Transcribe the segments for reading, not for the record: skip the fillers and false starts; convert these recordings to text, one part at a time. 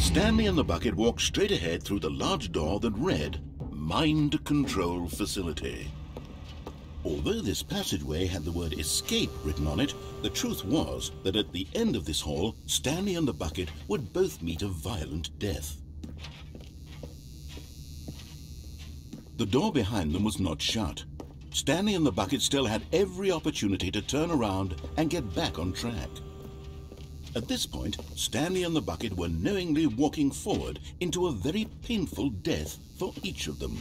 Stanley and the bucket walked straight ahead through the large door that read, Mind Control Facility. Although this passageway had the word escape written on it, the truth was that at the end of this hall, Stanley and the bucket would both meet a violent death. The door behind them was not shut. Stanley and the bucket still had every opportunity to turn around and get back on track. At this point, Stanley and the bucket were knowingly walking forward into a very painful death for each of them.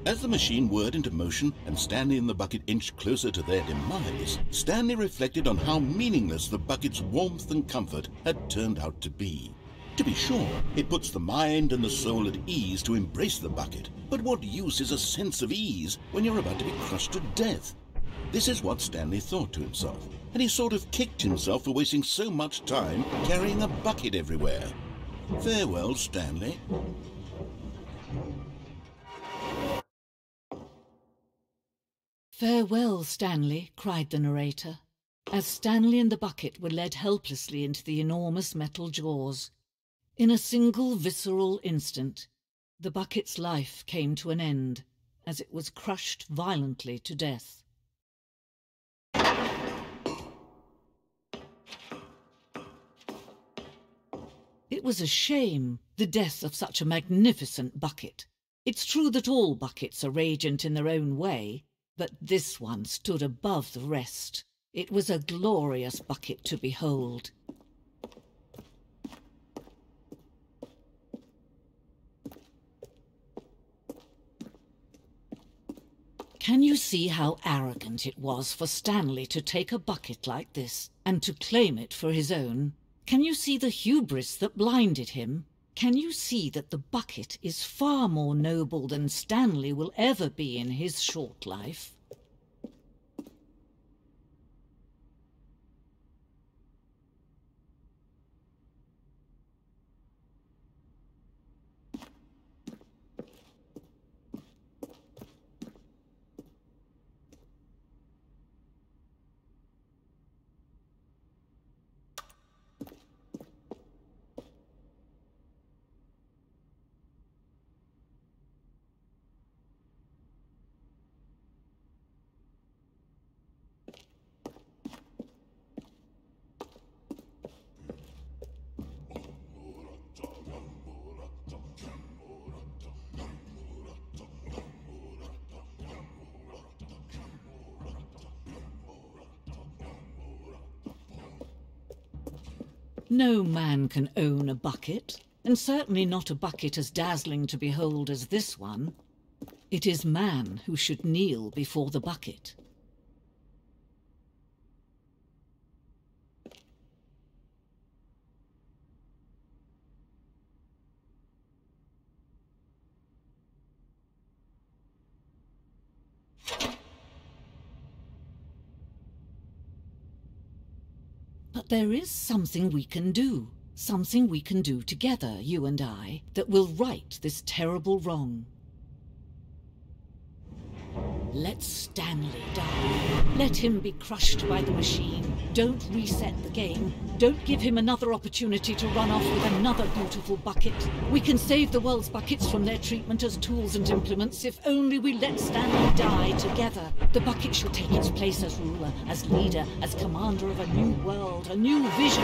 As the machine whirred into motion and Stanley and the bucket inched closer to their demise, Stanley reflected on how meaningless the bucket's warmth and comfort had turned out to be. To be sure, it puts the mind and the soul at ease to embrace the bucket, but what use is a sense of ease when you're about to be crushed to death? This is what Stanley thought to himself, and he sort of kicked himself for wasting so much time carrying a bucket everywhere. Farewell, Stanley. "Farewell, Stanley," cried the narrator, as Stanley and the bucket were led helplessly into the enormous metal jaws. In a single visceral instant, the bucket's life came to an end, as it was crushed violently to death. It was a shame, the death of such a magnificent bucket. It's true that all buckets are radiant in their own way, but this one stood above the rest. It was a glorious bucket to behold. Can you see how arrogant it was for Stanley to take a bucket like this and to claim it for his own? Can you see the hubris that blinded him? Can you see that the bucket is far more noble than Stanley will ever be in his short life? No man can own a bucket, and certainly not a bucket as dazzling to behold as this one. It is man who should kneel before the bucket. But there is something we can do together, you and I, that will right this terrible wrong. Let Stanley die. Let him be crushed by the machine. Don't reset the game. Don't give him another opportunity to run off with another beautiful bucket. We can save the world's buckets from their treatment as tools and implements if only we let Stanley die together. The bucket shall take its place as ruler, as leader, as commander of a new world, a new vision.